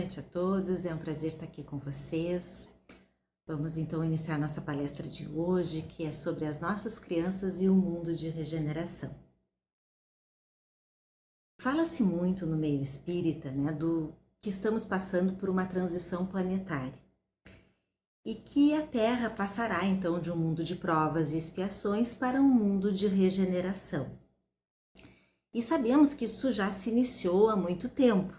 noite a todos, é um prazer estar aqui com vocês. Vamos então iniciar nossa palestra de hoje, que é sobre as nossas crianças e o mundo de regeneração. Fala-se muito no meio espírita, do que estamos passando por uma transição planetária e que a Terra passará então de um mundo de provas e expiações para um mundo de regeneração. E sabemos que isso já se iniciou há muito tempo,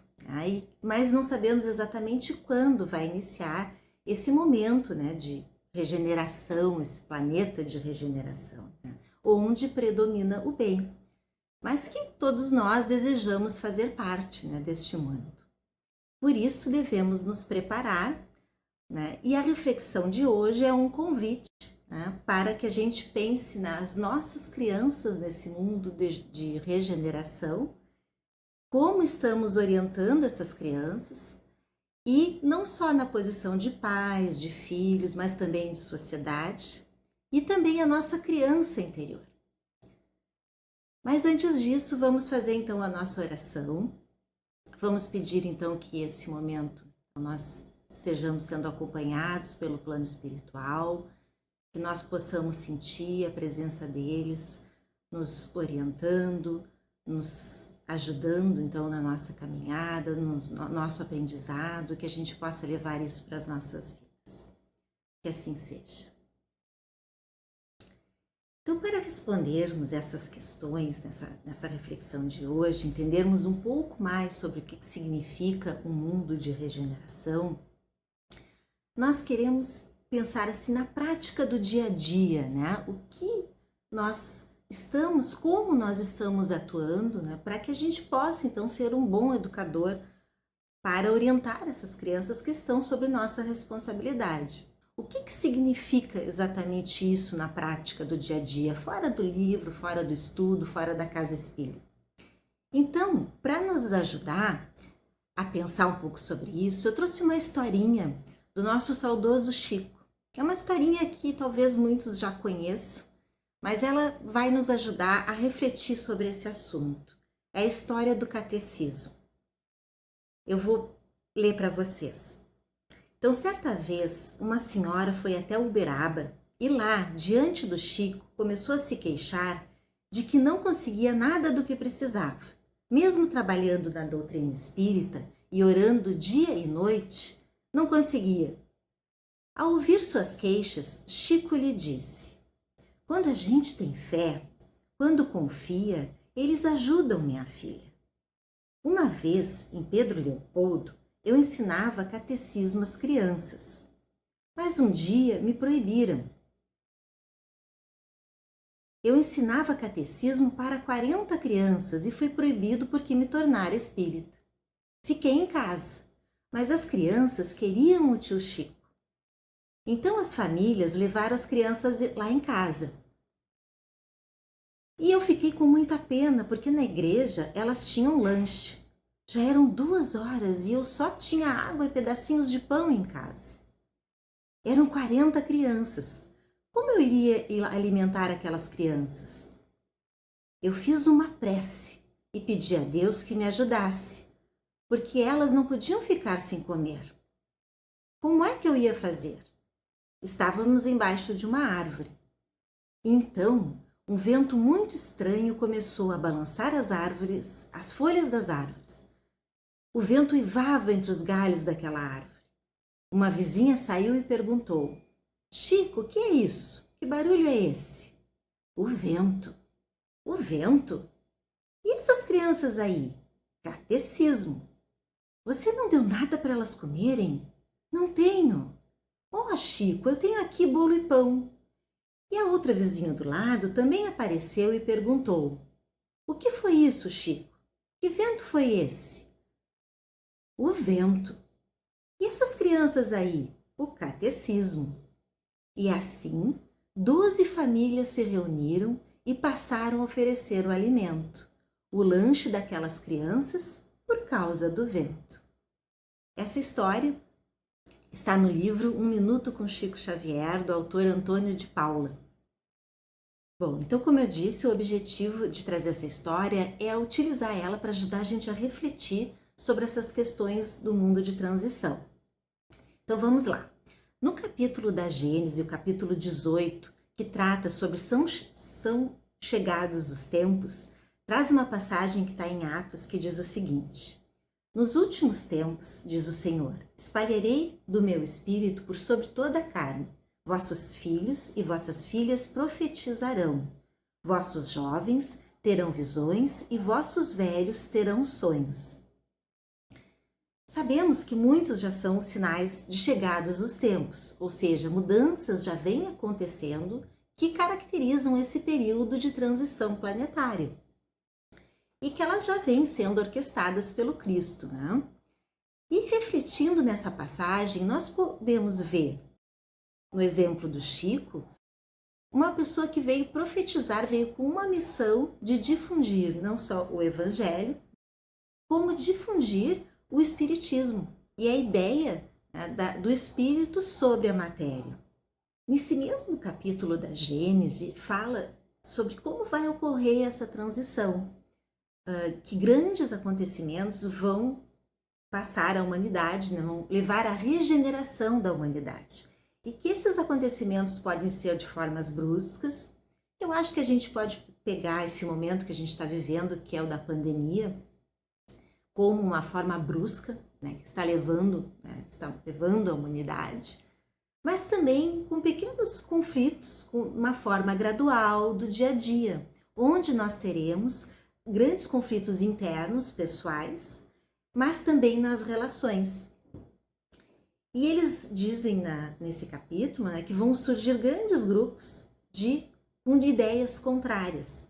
mas não sabemos exatamente quando vai iniciar esse momento de regeneração, esse planeta de regeneração, onde predomina o bem, mas que todos nós desejamos fazer parte deste mundo. Por isso devemos nos preparar, e a reflexão de hoje é um convite para que a gente pense nas nossas crianças nesse mundo de regeneração, como estamos orientando essas crianças, e não só na posição de pais, de filhos, mas também de sociedade, e também a nossa criança interior. Mas antes disso, vamos fazer então a nossa oração. Vamos pedir então que esse momento nós estejamos sendo acompanhados pelo plano espiritual, que nós possamos sentir a presença deles, nos orientando, nos ajudando então na nossa caminhada, no nosso aprendizado, que a gente possa levar isso para as nossas vidas. Que assim seja. Então, para respondermos essas questões nessa reflexão de hoje, entendermos um pouco mais sobre o que significa um mundo de regeneração, nós queremos pensar assim na prática do dia a dia, o que nós estamos, como nós estamos atuando, para que a gente possa então ser um bom educador para orientar essas crianças que estão sob nossa responsabilidade. O que significa exatamente isso na prática do dia a dia, fora do livro, fora do estudo, fora da casa espírita? Então, para nos ajudar a pensar um pouco sobre isso, eu trouxe uma historinha do nosso saudoso Chico. É uma historinha que talvez muitos já conheçam, mas ela vai nos ajudar a refletir sobre esse assunto. É a história do catecismo. Eu vou ler para vocês. Então, certa vez, uma senhora foi até Uberaba e lá, diante do Chico, começou a se queixar de que não conseguia nada do que precisava. Mesmo trabalhando na doutrina espírita e orando dia e noite, não conseguia. Ao ouvir suas queixas, Chico lhe disse: quando a gente tem fé, quando confia, eles ajudam, minha filha. Uma vez, em Pedro Leopoldo, eu ensinava catecismo às crianças, mas um dia me proibiram. Eu ensinava catecismo para 40 crianças e fui proibido porque me tornara espírita. Fiquei em casa, mas as crianças queriam o tio Chico. Então as famílias levaram as crianças lá em casa. E eu fiquei com muita pena, porque na igreja elas tinham lanche. Já eram 2 horas e eu só tinha água e pedacinhos de pão em casa. Eram 40 crianças. Como eu iria alimentar aquelas crianças? Eu fiz uma prece e pedi a Deus que me ajudasse, porque elas não podiam ficar sem comer. Como é que eu ia fazer? Estávamos embaixo de uma árvore. Então, um vento muito estranho começou a balançar as árvores, as folhas das árvores. O vento uivava entre os galhos daquela árvore. Uma vizinha saiu e perguntou: Chico, o que é isso? Que barulho é esse? O vento. O vento? E essas crianças aí? Catecismo. Você não deu nada para elas comerem? Não tenho. Oh, Chico, eu tenho aqui bolo e pão. E a outra vizinha do lado também apareceu e perguntou: o que foi isso, Chico? Que vento foi esse? O vento. E essas crianças aí? O catecismo. E assim, 12 famílias se reuniram e passaram a oferecer o alimento, o lanche daquelas crianças, por causa do vento. Essa história está no livro Um Minuto com Chico Xavier, do autor Antônio de Paula. Bom, então, como eu disse, o objetivo de trazer essa história é utilizar ela para ajudar a gente a refletir sobre essas questões do mundo de transição. Então vamos lá. No capítulo da Gênesis, o capítulo 18, que trata sobre são chegados os tempos, traz uma passagem que está em Atos que diz o seguinte: nos últimos tempos, diz o Senhor, espalharei do meu espírito por sobre toda a carne. Vossos filhos e vossas filhas profetizarão. Vossos jovens terão visões e vossos velhos terão sonhos. Sabemos que muitos já são sinais de chegados os tempos, ou seja, mudanças já vêm acontecendo que caracterizam esse período de transição planetária e que elas já vêm sendo orquestradas pelo Cristo, né? E refletindo nessa passagem, nós podemos ver, no exemplo do Chico, uma pessoa que veio profetizar, veio com uma missão de difundir não só o Evangelho, como difundir o Espiritismo e a ideia, né, do Espírito sobre a matéria. Nesse mesmo capítulo da Gênese, fala sobre como vai ocorrer essa transição, que grandes acontecimentos vão passar a humanidade, né, vão levar à regeneração da humanidade. E que esses acontecimentos podem ser de formas bruscas. Eu acho que a gente pode pegar esse momento que a gente está vivendo, que é o da pandemia, como uma forma brusca, né, que está levando a humanidade, mas também com pequenos conflitos, com uma forma gradual do dia a dia, onde nós teremos grandes conflitos internos, pessoais, mas também nas relações. E eles dizem nesse capítulo, né, que vão surgir grandes grupos de ideias contrárias.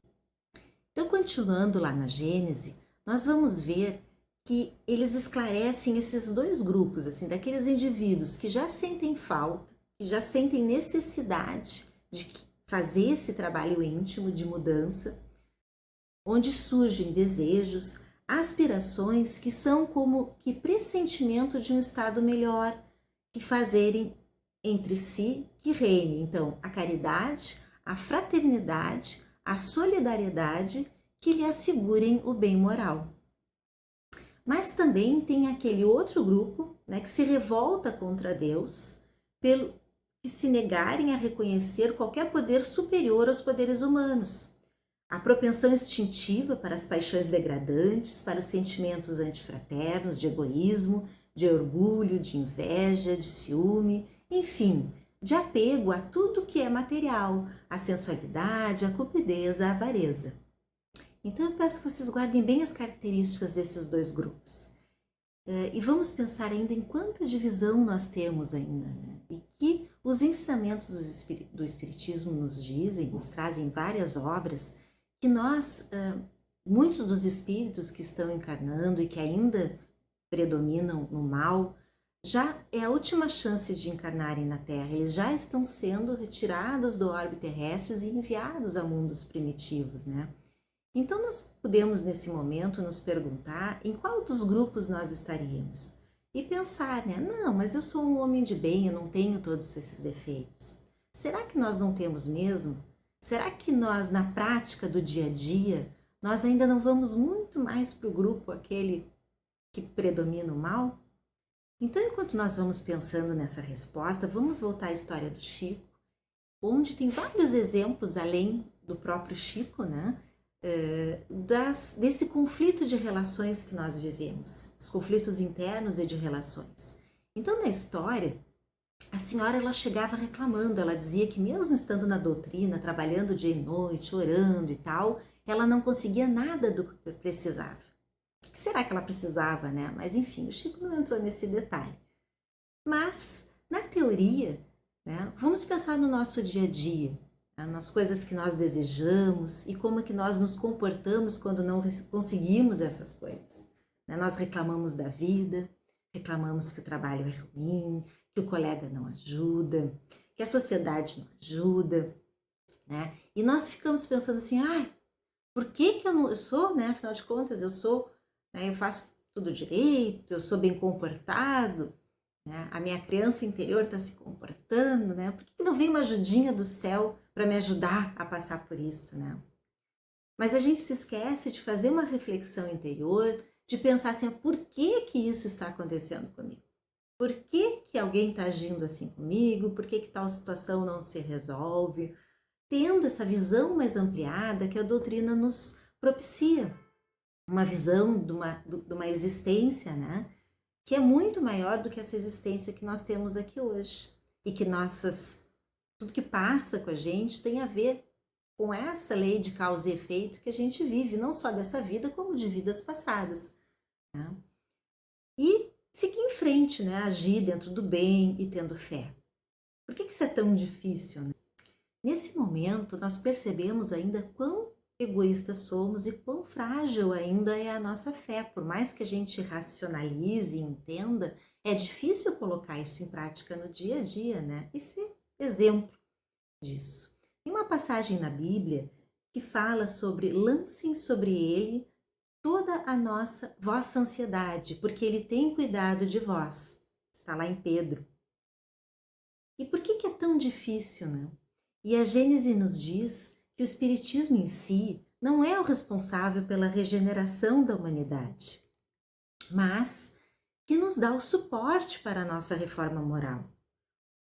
Então, continuando lá na Gênese, nós vamos ver que eles esclarecem esses dois grupos, assim, daqueles indivíduos que já sentem falta, que já sentem necessidade de fazer esse trabalho íntimo de mudança, onde surgem desejos, aspirações que são como que pressentimento de um estado melhor, que fazerem entre si que reine, então, a caridade, a fraternidade, a solidariedade que lhe assegurem o bem moral. Mas também tem aquele outro grupo, né, que se revolta contra Deus, pelo que se negarem a reconhecer qualquer poder superior aos poderes humanos. A propensão instintiva para as paixões degradantes, para os sentimentos antifraternos, de egoísmo, de orgulho, de inveja, de ciúme, enfim, de apego a tudo que é material, a sensualidade, a cupidez, a avareza. Então eu peço que vocês guardem bem as características desses dois grupos. E vamos pensar ainda em quanta divisão nós temos ainda, né? E que os ensinamentos do Espiritismo nos dizem, nos trazem várias obras, que nós, muitos dos espíritos que estão encarnando e que ainda predominam no mal, já é a última chance de encarnarem na Terra. Eles já estão sendo retirados do orbe terrestre e enviados a mundos primitivos, né? Então nós podemos nesse momento nos perguntar em qual dos grupos nós estaríamos e pensar, né? Não, mas eu sou um homem de bem, eu não tenho todos esses defeitos. Será que nós não temos mesmo? Será que nós, na prática do dia a dia, nós ainda não vamos muito mais para o grupo aquele que predomina o mal? Então, enquanto nós vamos pensando nessa resposta, vamos voltar à história do Chico, onde tem vários exemplos, além do próprio Chico, né? Desse conflito de relações que nós vivemos, os conflitos internos e de relações. Então, na história, a senhora ela chegava reclamando, ela dizia que mesmo estando na doutrina, trabalhando dia e noite, orando e tal, ela não conseguia nada do que precisava. O que será que ela precisava, né? Mas enfim, o Chico não entrou nesse detalhe. Mas, na teoria, né, vamos pensar no nosso dia a dia, nas coisas que nós desejamos e como que nós nos comportamos quando não conseguimos essas coisas. Nós reclamamos da vida, reclamamos que o trabalho é ruim, que o colega não ajuda, que a sociedade não ajuda, né? E nós ficamos pensando assim, por que eu não, eu sou, né? Afinal de contas, eu sou, né, eu faço tudo direito, eu sou bem comportado, né? A minha criança interior está se comportando, né? Por que não vem uma ajudinha do céu para me ajudar a passar por isso, né? Mas a gente se esquece de fazer uma reflexão interior, de pensar assim, por que que isso está acontecendo comigo? Por que que alguém está agindo assim comigo? Por que que tal situação não se resolve? Tendo essa visão mais ampliada que a doutrina nos propicia, uma visão de uma existência, né? Que é muito maior do que essa existência que nós temos aqui hoje. E que tudo que passa com a gente tem a ver com essa lei de causa e efeito que a gente vive, não só dessa vida, como de vidas passadas, né? E seguir em frente, né? Agir dentro do bem e tendo fé. Por que isso é tão difícil, né? Nesse momento, nós percebemos ainda quão egoístas somos e quão frágil ainda é a nossa fé. Por mais que a gente racionalize e entenda, é difícil colocar isso em prática no dia a dia, né? E ser exemplo disso. Tem uma passagem na Bíblia que fala sobre lancem sobre ele toda a vossa ansiedade, porque ele tem cuidado de vós. Está lá em Pedro. E por que é tão difícil, né? E a Gênese nos diz que o Espiritismo em si não é o responsável pela regeneração da humanidade, mas que nos dá o suporte para a nossa reforma moral.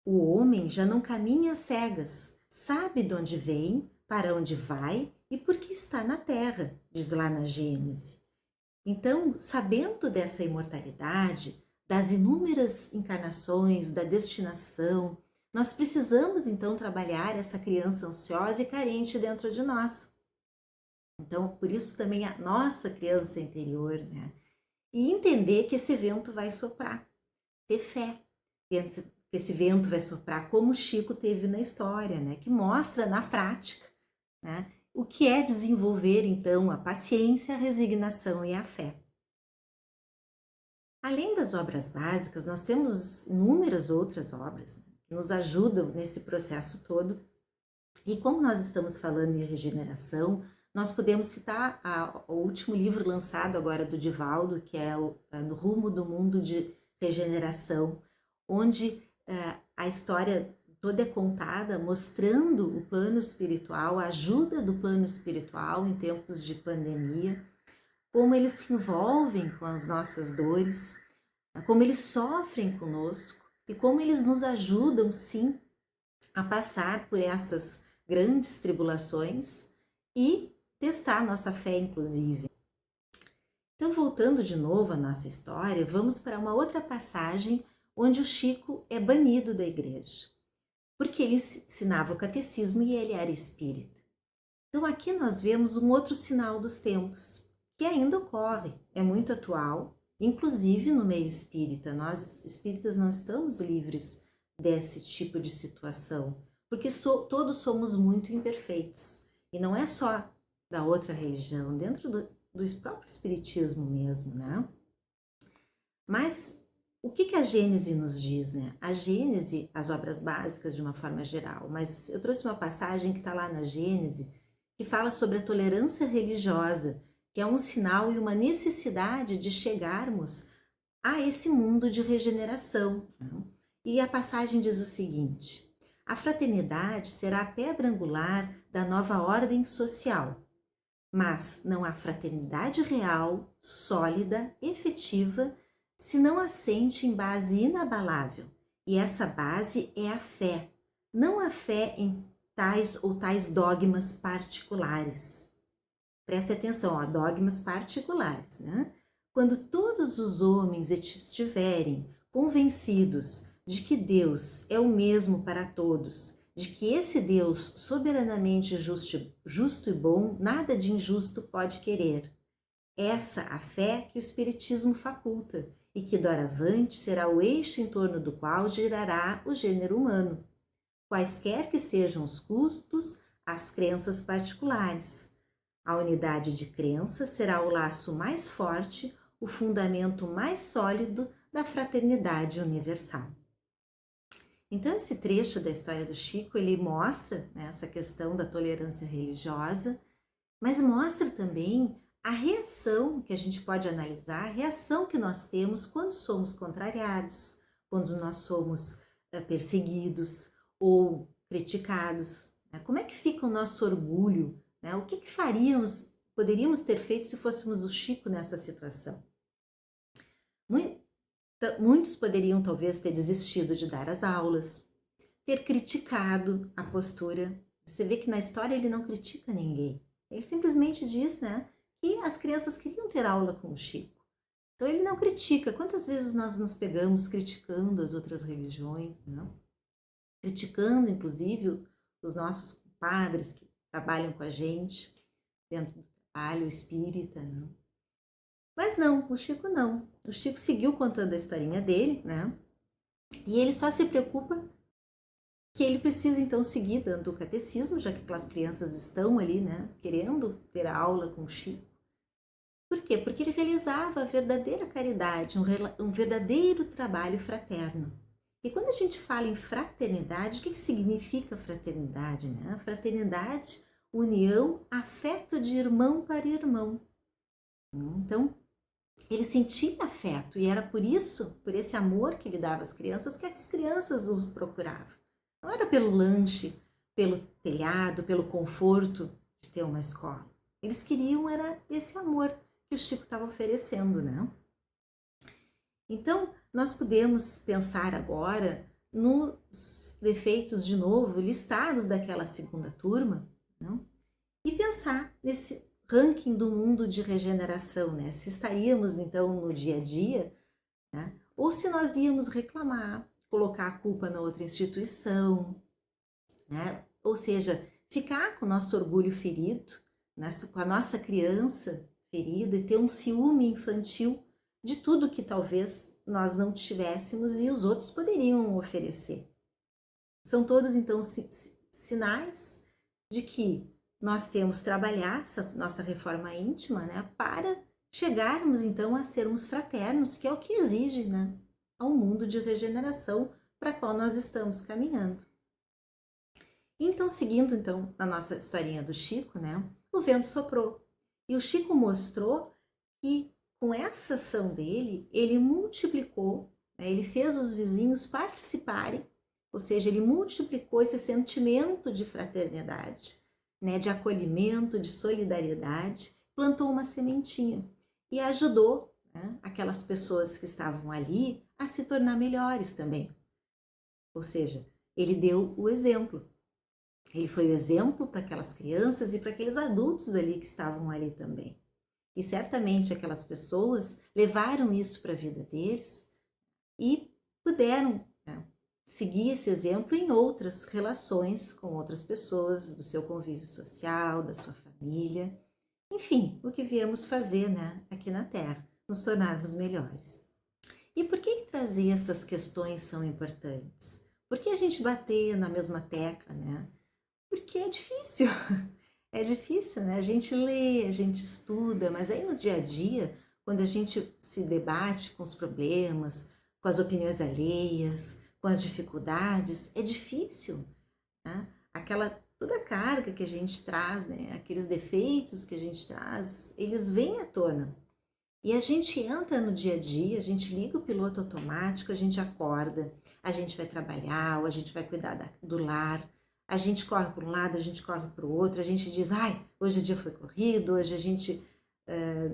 O homem já não caminha às cegas, sabe de onde vem, para onde vai e por que está na Terra, diz lá na Gênese. Então, sabendo dessa imortalidade, das inúmeras encarnações, da destinação, nós precisamos então trabalhar essa criança ansiosa e carente dentro de nós. Então, por isso também a nossa criança interior, né? E entender que esse vento vai soprar, ter fé, que esse vento vai soprar como o Chico teve na história, né? Que mostra na prática, né? O que é desenvolver então a paciência, a resignação e a fé. Além das obras básicas, nós temos inúmeras outras obras, né, que nos ajudam nesse processo todo. E como nós estamos falando em regeneração, nós podemos citar o último livro lançado agora do Divaldo, que é No Rumo do Mundo de Regeneração, onde a história toda é contada mostrando o plano espiritual, a ajuda do plano espiritual em tempos de pandemia, como eles se envolvem com as nossas dores, como eles sofrem conosco e como eles nos ajudam, sim, a passar por essas grandes tribulações e testar nossa fé, inclusive. Então, voltando de novo à nossa história, vamos para uma outra passagem onde o Chico é banido da igreja, porque ele ensinava o catecismo e ele era espírita. Então, aqui nós vemos um outro sinal dos tempos, que ainda ocorre, é muito atual, inclusive no meio espírita. Nós espíritas não estamos livres desse tipo de situação, porque todos somos muito imperfeitos. E não é só da outra religião, dentro do próprio espiritismo mesmo, né? Mas o que a Gênese nos diz, né? A Gênese, as obras básicas de uma forma geral, mas eu trouxe uma passagem que está lá na Gênese, que fala sobre a tolerância religiosa, que é um sinal e uma necessidade de chegarmos a esse mundo de regeneração. Né? E a passagem diz o seguinte: a fraternidade será a pedra angular da nova ordem social, mas não há fraternidade real, sólida, efetiva, se não assente em base inabalável. E essa base é a fé, não a fé em tais ou tais dogmas particulares. Preste atenção, ó, dogmas particulares, né? Quando todos os homens estiverem convencidos de que Deus é o mesmo para todos, de que esse Deus soberanamente justo e bom, nada de injusto pode querer. Essa a fé que o Espiritismo faculta e que doravante será o eixo em torno do qual girará o gênero humano, quaisquer que sejam os custos às crenças particulares. A unidade de crença será o laço mais forte, o fundamento mais sólido da fraternidade universal. Então, esse trecho da história do Chico, ele mostra, né, essa questão da tolerância religiosa, mas mostra também a reação que a gente pode analisar, a reação que nós temos quando somos contrariados, quando nós somos perseguidos ou criticados. Né? Como é que fica o nosso orgulho? Né? O que poderíamos ter feito se fôssemos o Chico nessa situação? Muitos poderiam talvez ter desistido de dar as aulas, ter criticado a postura. Você vê que na história ele não critica ninguém. Ele simplesmente diz, né, que as crianças queriam ter aula com o Chico. Então ele não critica. Quantas vezes nós nos pegamos criticando as outras religiões, não? Criticando, inclusive, os nossos padres que trabalham com a gente dentro do trabalho espírita, não? Mas não, o Chico não. O Chico seguiu contando a historinha dele, né? E ele só se preocupa que ele precisa então seguir dando o catecismo, já que aquelas crianças estão ali, né, querendo ter aula com o Chico. Por quê? Porque ele realizava a verdadeira caridade, um verdadeiro trabalho fraterno. E quando a gente fala em fraternidade, o que significa fraternidade, né? Fraternidade, união, afeto de irmão para irmão. Então, ele sentia afeto e era por isso, por esse amor que ele dava às crianças, que as crianças o procuravam. Não era pelo lanche, pelo telhado, pelo conforto de ter uma escola. Eles queriam era esse amor que o Chico estava oferecendo, né? Então, nós podemos pensar agora nos defeitos de novo listados daquela segunda turma, não? E pensar nesse ranking do mundo de regeneração, né? Se estaríamos então no dia a dia, né? Ou se nós íamos reclamar, colocar a culpa na outra instituição, né? Ou seja, ficar com o nosso orgulho ferido, né? Com a nossa criança ferida e ter um ciúme infantil de tudo que talvez nós não tivéssemos e os outros poderiam oferecer. São todos então sinais de que nós temos que trabalhar essa nossa reforma íntima, né, para chegarmos então a sermos fraternos, que é o que exige, né, ao mundo de regeneração para qual nós estamos caminhando. Então, seguindo então na nossa historinha do Chico, né, o vento soprou e o Chico mostrou que com essa ação dele, ele multiplicou, né, ele fez os vizinhos participarem, ou seja, ele multiplicou esse sentimento de fraternidade, né, de acolhimento, de solidariedade, plantou uma sementinha e ajudou, né, aquelas pessoas que estavam ali a se tornar melhores também. Ou seja, ele deu o exemplo. Ele foi o exemplo para aquelas crianças e para aqueles adultos ali que estavam ali também. E certamente aquelas pessoas levaram isso para a vida deles e puderam, né, seguir esse exemplo em outras relações com outras pessoas, do seu convívio social, da sua família. Enfim, o que viemos fazer, né, aqui na Terra, nos tornarmos melhores. E por que trazer essas questões são importantes? Por que a gente bater na mesma tecla, né? Porque é difícil. É difícil, né? A gente lê, a gente estuda, mas aí no dia a dia, quando a gente se debate com os problemas, com as opiniões alheias, com as dificuldades, é difícil, né? Toda a carga que a gente traz, né? Aqueles defeitos que a gente traz, eles vêm à tona. E a gente entra no dia a dia, a gente liga o piloto automático, a gente acorda, a gente vai trabalhar, ou a gente vai cuidar do lar, a gente corre para um lado, a gente corre para o outro, a gente diz, ai, hoje o dia foi corrido, hoje a gente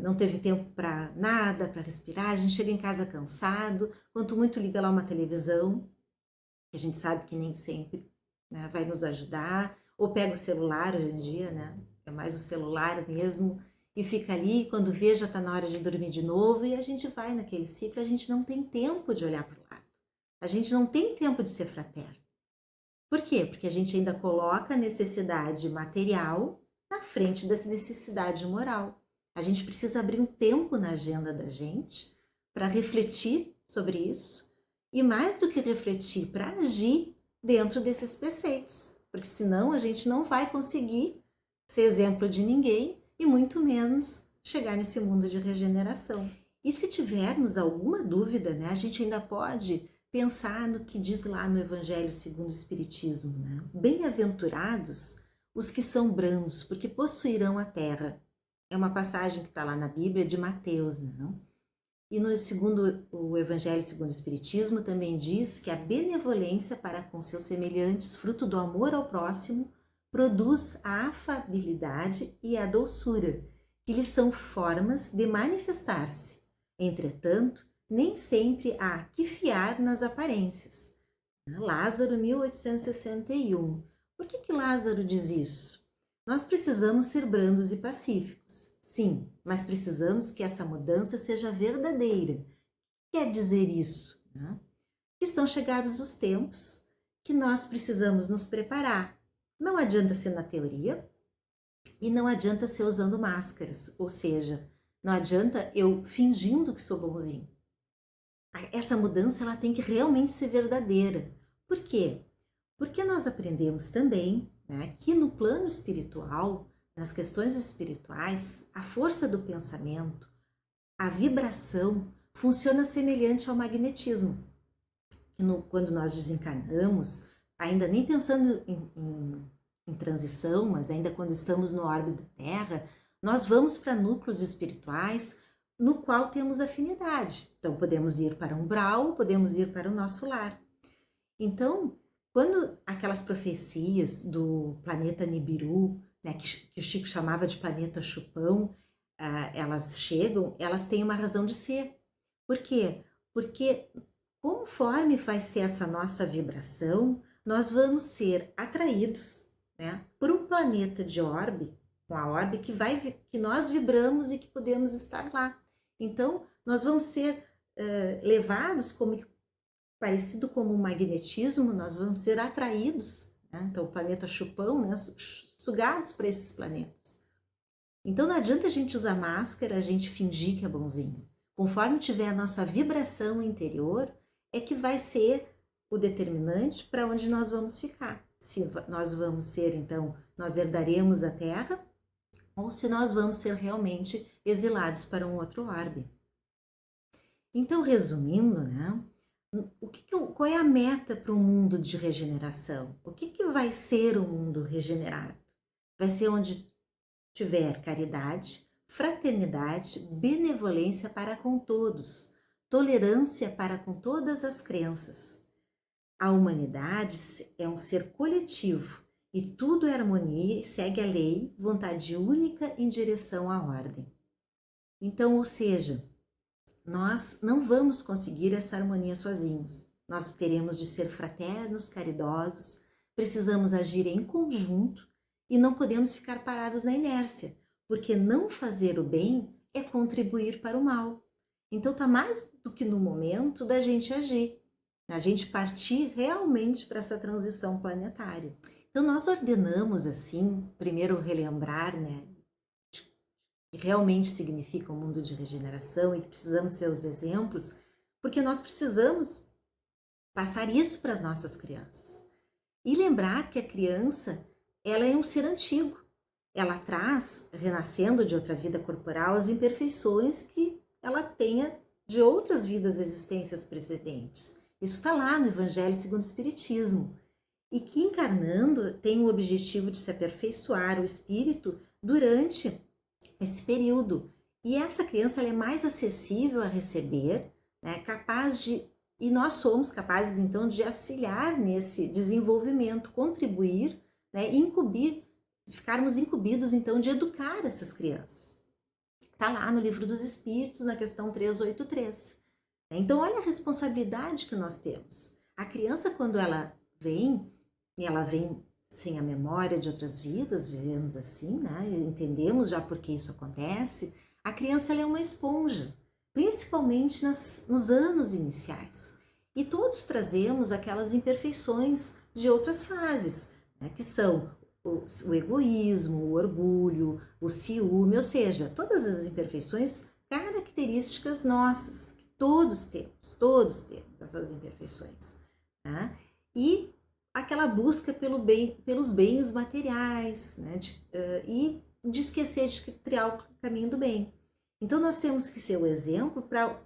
não teve tempo para nada, para respirar, a gente chega em casa cansado, quanto muito liga lá uma televisão, que a gente sabe que nem sempre, né, vai nos ajudar, ou pega o celular hoje em dia, né, é mais o celular mesmo, e fica ali, quando vê já está na hora de dormir de novo, e a gente vai naquele ciclo, a gente não tem tempo de olhar para o lado, a gente não tem tempo de ser fraterno. Por quê? Porque a gente ainda coloca a necessidade material na frente da necessidade moral. A gente precisa abrir um tempo na agenda da gente para refletir sobre isso e, mais do que refletir, para agir dentro desses preceitos, porque senão a gente não vai conseguir ser exemplo de ninguém e muito menos chegar nesse mundo de regeneração. E se tivermos alguma dúvida, né, a gente ainda pode pensar no que diz lá no Evangelho segundo o Espiritismo, né? Bem-aventurados os que são brandos, porque possuirão a terra. É uma passagem que está lá na Bíblia de Mateus, não? E segundo o Evangelho segundo o Espiritismo também diz que a benevolência para com seus semelhantes, fruto do amor ao próximo, produz a afabilidade e a doçura, que lhes são formas de manifestar-se. Entretanto, nem sempre há que fiar nas aparências. Lázaro, 1861. Por que Lázaro diz isso? Nós precisamos ser brandos e pacíficos, sim, mas precisamos que essa mudança seja verdadeira. O que quer dizer isso? Que são chegados os tempos que nós precisamos nos preparar. Não adianta ser na teoria e não adianta ser usando máscaras, ou seja, não adianta eu fingindo que sou bonzinho. Essa mudança ela tem que realmente ser verdadeira. Por quê? Porque nós aprendemos também, né, que no plano espiritual, nas questões espirituais, a força do pensamento, a vibração, funciona semelhante ao magnetismo. Quando nós desencarnamos, ainda nem pensando em transição, mas ainda quando estamos no órbita da Terra, nós vamos para núcleos espirituais no qual temos afinidade. Então, podemos ir para um umbral, podemos ir para o nosso lar. Então, quando aquelas profecias do planeta Nibiru, né, que o Chico chamava de planeta chupão, elas chegam, elas têm uma razão de ser. Por quê? Porque conforme vai ser essa nossa vibração, nós vamos ser atraídos, né, por um planeta de orbe, com a orbe que nós vibramos e que podemos estar lá. Então, nós vamos ser levados parecido como um magnetismo, nós vamos ser atraídos, né? Então o planeta chupão, né? Sugados para esses planetas. Então não adianta a gente usar máscara, a gente fingir que é bonzinho. Conforme tiver a nossa vibração interior, é que vai ser o determinante para onde nós vamos ficar. Se nós vamos ser, então, nós herdaremos a Terra, ou se nós vamos ser realmente exilados para um outro orbe. Então, resumindo, né? Qual é a meta para um mundo de regeneração? O que vai ser o mundo regenerado? Vai ser onde tiver caridade, fraternidade, benevolência para com todos, tolerância para com todas as crenças. A humanidade é um ser coletivo e tudo é harmonia e segue a lei, vontade única em direção à ordem. Então, ou seja, nós não vamos conseguir essa harmonia sozinhos. Nós teremos de ser fraternos, caridosos, precisamos agir em conjunto e não podemos ficar parados na inércia, porque não fazer o bem é contribuir para o mal. Então está mais do que no momento da gente agir, a gente partir realmente para essa transição planetária. Então nós ordenamos assim, primeiro relembrar, né, que realmente significa um mundo de regeneração e que precisamos ser os exemplos, porque nós precisamos passar isso para as nossas crianças. E lembrar que a criança, ela é um ser antigo. Ela traz, renascendo de outra vida corporal, as imperfeições que ela tenha de outras vidas, existências precedentes. Isso está lá no Evangelho segundo o Espiritismo. E que encarnando tem o objetivo de se aperfeiçoar o espírito durante esse período. E essa criança ela é mais acessível a receber, né, capaz de, e nós somos capazes então de auxiliar nesse desenvolvimento, contribuir, né, ficarmos incumbidos então de educar essas crianças. Está lá no Livro dos Espíritos, na questão 383. Então olha a responsabilidade que nós temos. A criança quando ela vem, e ela vem sem a memória de outras vidas, vivemos assim, né? Entendemos já por que isso acontece. A criança ela é uma esponja, principalmente nos anos iniciais. E todos trazemos aquelas imperfeições de outras fases, né? Que são o egoísmo, o orgulho, o ciúme, ou seja, todas as imperfeições características nossas, que todos temos essas imperfeições. Né? E aquela busca pelos bens materiais, né? E de esquecer de criar o caminho do bem. Então nós temos que ser o exemplo para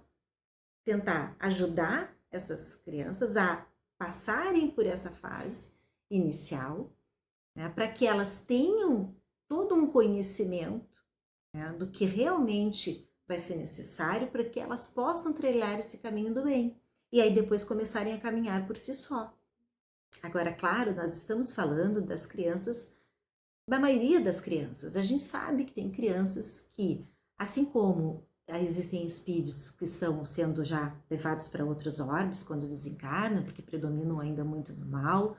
tentar ajudar essas crianças a passarem por essa fase inicial, né? Para que elas tenham todo um conhecimento, né, do que realmente vai ser necessário para que elas possam trilhar esse caminho do bem. E aí depois começarem a caminhar por si só. Agora, claro, nós estamos falando das crianças, da maioria das crianças. A gente sabe que tem crianças que, assim como existem espíritos que estão sendo já levados para outros orbes quando desencarnam, porque predominam ainda muito no mal.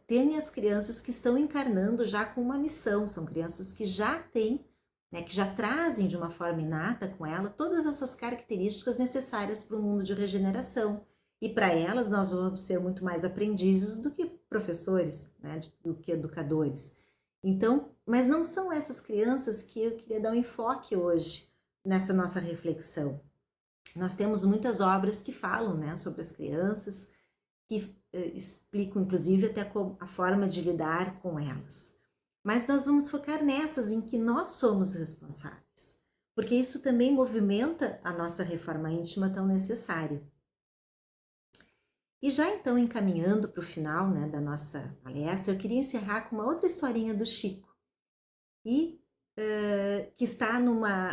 Tem as crianças que estão encarnando já com uma missão, são crianças que já têm, né, que já trazem de uma forma inata com ela todas essas características necessárias para o mundo de regeneração. E para elas nós vamos ser muito mais aprendizes do que professores, né, do que educadores. Então, mas não são essas crianças que eu queria dar um enfoque hoje nessa nossa reflexão. Nós temos muitas obras que falam, né, sobre as crianças, que explicam inclusive até a forma de lidar com elas. Mas nós vamos focar nessas em que nós somos responsáveis, porque isso também movimenta a nossa reforma íntima tão necessária. E já então encaminhando para o final, né, da nossa palestra, eu queria encerrar com uma outra historinha do Chico, e que está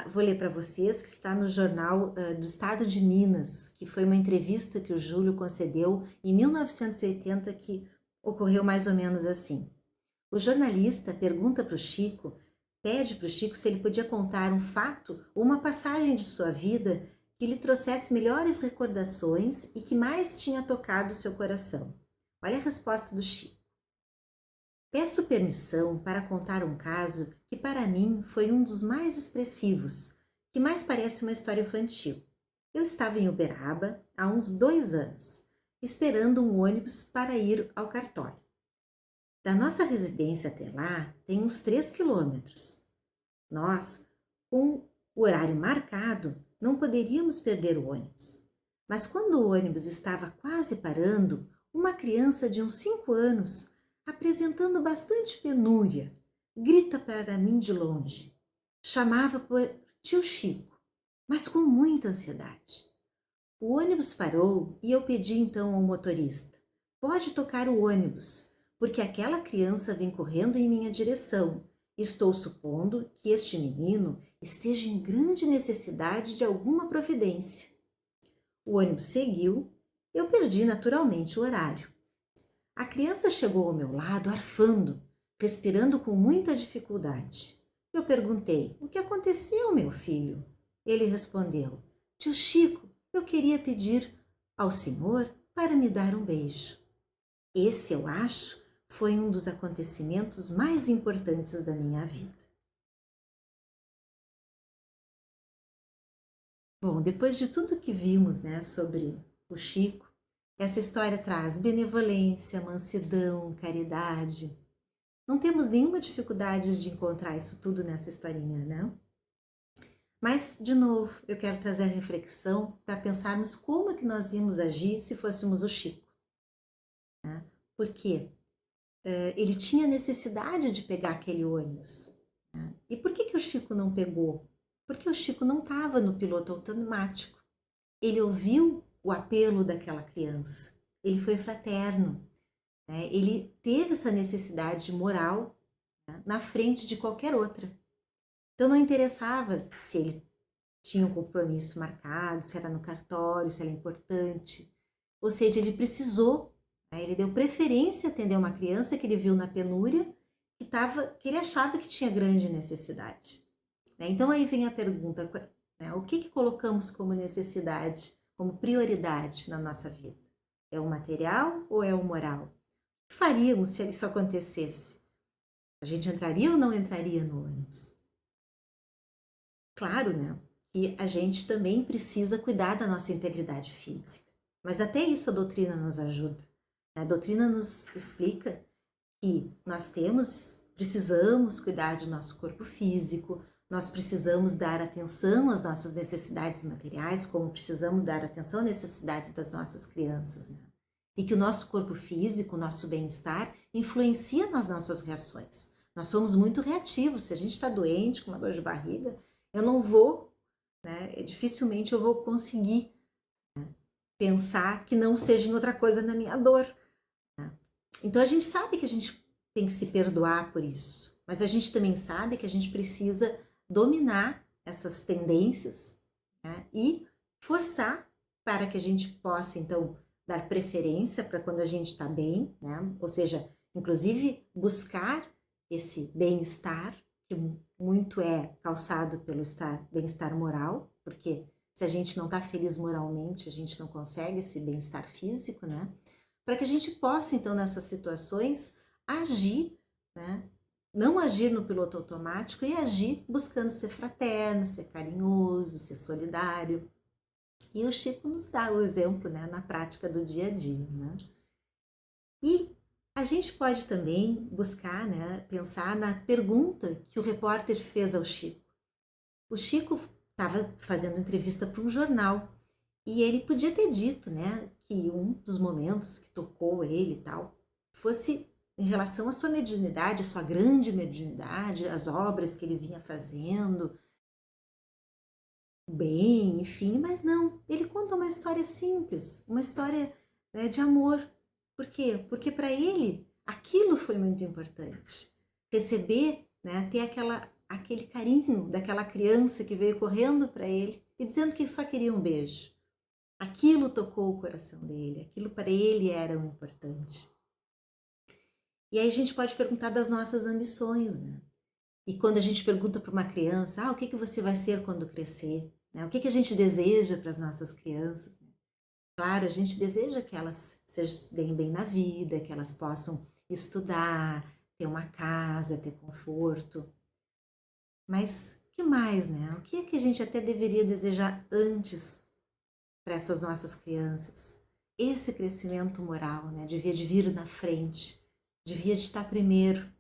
vou ler para vocês, que está no jornal do Estado de Minas, que foi uma entrevista que o Júlio concedeu em 1980, que ocorreu mais ou menos assim. O jornalista pergunta para o Chico, pede para o Chico se ele podia contar um fato ou uma passagem de sua vida que lhe trouxesse melhores recordações e que mais tinha tocado o seu coração. Olha a resposta do Chico. Peço permissão para contar um caso que para mim foi um dos mais expressivos, que mais parece uma história infantil. Eu estava em Uberaba há uns 2 anos, esperando um ônibus para ir ao cartório. Da nossa residência até lá tem uns 3 quilômetros. Nós, com o horário marcado, não poderíamos perder o ônibus. Mas quando o ônibus estava quase parando, uma criança de uns 5 anos, apresentando bastante penúria, grita para mim de longe. Chamava por tio Chico, mas com muita ansiedade. O ônibus parou e eu pedi então ao motorista: pode tocar o ônibus, porque aquela criança vem correndo em minha direção. Estou supondo que este menino esteja em grande necessidade de alguma providência. O ônibus seguiu, eu perdi naturalmente o horário. A criança chegou ao meu lado arfando, respirando com muita dificuldade. Eu perguntei: o que aconteceu, meu filho? Ele respondeu: tio Chico, eu queria pedir ao senhor para me dar um beijo. Esse, eu acho, foi um dos acontecimentos mais importantes da minha vida. Bom, depois de tudo que vimos, né, sobre o Chico, essa história traz benevolência, mansidão, caridade. Não temos nenhuma dificuldade de encontrar isso tudo nessa historinha, né? Mas, de novo, eu quero trazer a reflexão para pensarmos como é que nós íamos agir se fôssemos o Chico. Né? Por quê? Ele tinha necessidade de pegar aquele ônibus. Né? E por que o Chico não pegou? Porque o Chico não estava no piloto automático. Ele ouviu o apelo daquela criança. Ele foi fraterno. Né? Ele teve essa necessidade moral, né, na frente de qualquer outra. Então não interessava se ele tinha um compromisso marcado, se era no cartório, se era importante. Ou seja, ele precisou, né, ele deu preferência a atender uma criança que ele viu na penúria, que ele achava que tinha grande necessidade. Né? Então aí vem a pergunta, né, o que colocamos como necessidade, como prioridade na nossa vida? É o material ou é o moral? O que faríamos se isso acontecesse? A gente entraria ou não entraria no ônibus? Claro, né, que a gente também precisa cuidar da nossa integridade física. Mas até isso a doutrina nos ajuda. A doutrina nos explica que nós precisamos cuidar do nosso corpo físico, nós precisamos dar atenção às nossas necessidades materiais, como precisamos dar atenção às necessidades das nossas crianças, né? E que o nosso corpo físico, o nosso bem-estar, influencia nas nossas reações. Nós somos muito reativos. Se a gente está doente, com uma dor de barriga, eu não vou, né, dificilmente eu vou conseguir, né, pensar que não seja em outra coisa na minha dor. Né? Então a gente sabe que a gente tem que se perdoar por isso, mas a gente também sabe que a gente precisa dominar essas tendências, né, e forçar para que a gente possa, então, dar preferência para quando a gente está bem, né? Ou seja, inclusive buscar esse bem-estar, que muito é calçado pelo bem-estar moral, porque se a gente não está feliz moralmente, a gente não consegue esse bem-estar físico, né? Para que a gente possa, então, nessas situações, agir, né? Não agir no piloto automático e agir buscando ser fraterno, ser carinhoso, ser solidário. E o Chico nos dá o exemplo, né, na prática do dia a dia, né? E a gente pode também buscar, né, pensar na pergunta que o repórter fez ao Chico. O Chico estava fazendo entrevista para um jornal e ele podia ter dito, né, que um dos momentos que tocou ele e tal fosse em relação à sua mediunidade, à sua grande mediunidade, as obras que ele vinha fazendo, bem, enfim, mas não, ele conta uma história simples, uma história, né, de amor. Por quê? Porque para ele aquilo foi muito importante. Receber, né, ter aquele carinho daquela criança que veio correndo para ele e dizendo que só queria um beijo. Aquilo tocou o coração dele, aquilo para ele era um importante. E aí a gente pode perguntar das nossas ambições, né? E quando a gente pergunta para uma criança, o que você vai ser quando crescer? Né? O que a gente deseja para as nossas crianças? Né? Claro, a gente deseja que elas se deem bem na vida, que elas possam estudar, ter uma casa, ter conforto. Mas o que mais, né? O que é que a gente até deveria desejar antes para essas nossas crianças? Esse crescimento moral, né? Devia de vir na frente, devia de estar primeiro,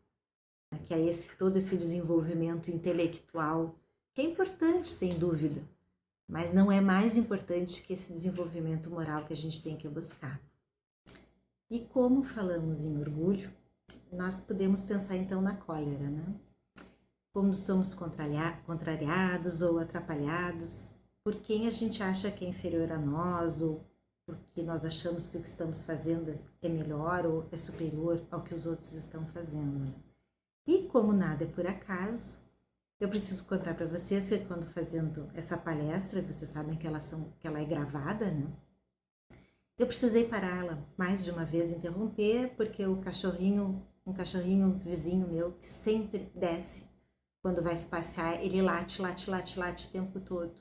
que é todo esse desenvolvimento intelectual, que é importante, sem dúvida, mas não é mais importante que esse desenvolvimento moral que a gente tem que buscar. E como falamos em orgulho, nós podemos pensar então na cólera, né? Quando somos contrariados ou atrapalhados por quem a gente acha que é inferior a nós, ou porque nós achamos que o que estamos fazendo é melhor ou é superior ao que os outros estão fazendo, né? E como nada é por acaso, eu preciso contar para vocês que quando fazendo essa palestra, vocês sabem que ela é gravada, né? Eu precisei pará-la mais de uma vez, interromper, porque um cachorrinho vizinho meu, que sempre desce quando vai se passear, ele late o tempo todo.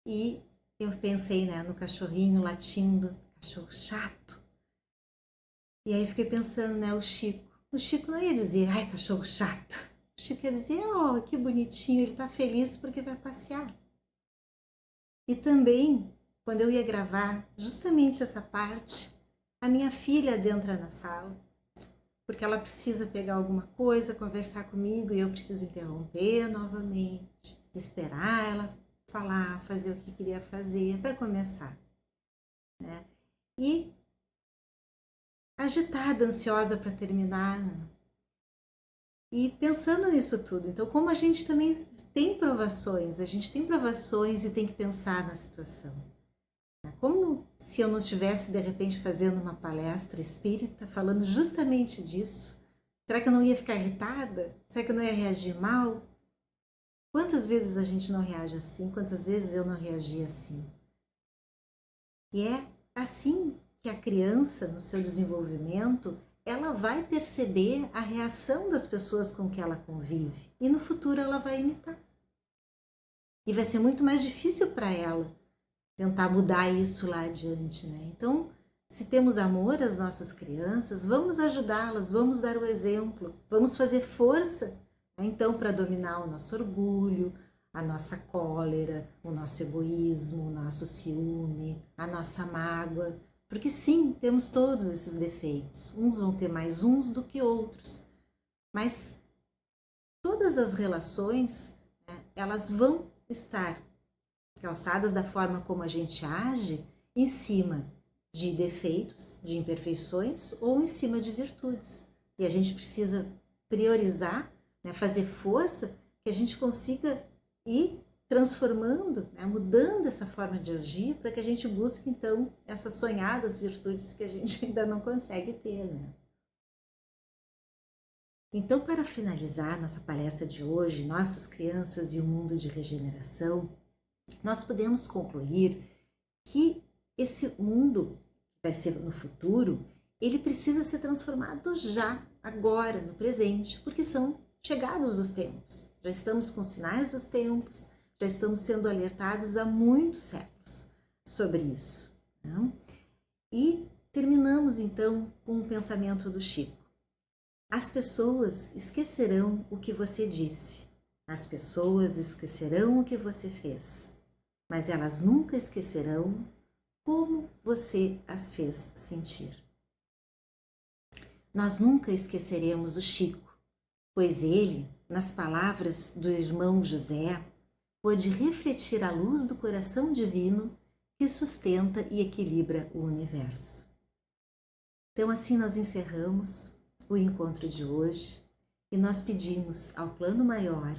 E eu pensei, né, no cachorrinho latindo, cachorro chato. E aí fiquei pensando, né, o Chico não ia dizer, ai, cachorro chato. O Chico ia dizer, que bonitinho, ele tá feliz porque vai passear. E também, quando eu ia gravar justamente essa parte, a minha filha adentra na sala, porque ela precisa pegar alguma coisa, conversar comigo, e eu preciso interromper novamente, esperar ela falar, fazer o que queria fazer para começar, né? E agitada, ansiosa para terminar, né? E pensando nisso tudo, então como a gente também tem provações, a gente tem provações e tem que pensar na situação. Como se eu não estivesse de repente fazendo uma palestra espírita falando justamente disso? Será que eu não ia ficar irritada? Será que eu não ia reagir mal? Quantas vezes a gente não reage assim? Quantas vezes eu não reagi assim? E é assim que a criança, no seu desenvolvimento, ela vai perceber a reação das pessoas com que ela convive. E no futuro ela vai imitar. E vai ser muito mais difícil para ela tentar mudar isso lá adiante, né? Então, se temos amor às nossas crianças, vamos ajudá-las, vamos dar o exemplo, vamos fazer força, né? Então, para dominar o nosso orgulho, a nossa cólera, o nosso egoísmo, o nosso ciúme, a nossa mágoa, porque sim, temos todos esses defeitos. Uns vão ter mais uns do que outros, mas todas as relações, né, elas vão estar calçadas da forma como a gente age em cima de defeitos, de imperfeições ou em cima de virtudes. E a gente precisa priorizar, né, fazer força que a gente consiga ir transformando, né, mudando essa forma de agir para que a gente busque então essas sonhadas virtudes que a gente ainda não consegue ter, né? Então, para finalizar nossa palestra de hoje, Nossas Crianças e o Mundo de Regeneração, nós podemos concluir que esse mundo que vai ser no futuro, ele precisa ser transformado já, agora, no presente, porque são chegados os tempos, já estamos com sinais dos tempos, já estamos sendo alertados há muitos séculos sobre isso. Né? E terminamos então com o pensamento do Chico. As pessoas esquecerão o que você disse, as pessoas esquecerão o que você fez, mas elas nunca esquecerão como você as fez sentir. Nós nunca esqueceremos o Chico, pois ele, nas palavras do irmão José, pôde refletir a luz do coração divino que sustenta e equilibra o universo. Então assim nós encerramos o encontro de hoje e nós pedimos ao plano maior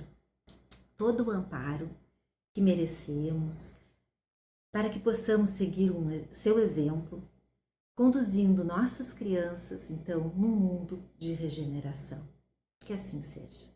todo o amparo que merecemos para que possamos seguir seu exemplo, conduzindo nossas crianças, então, num mundo de regeneração. Que assim seja.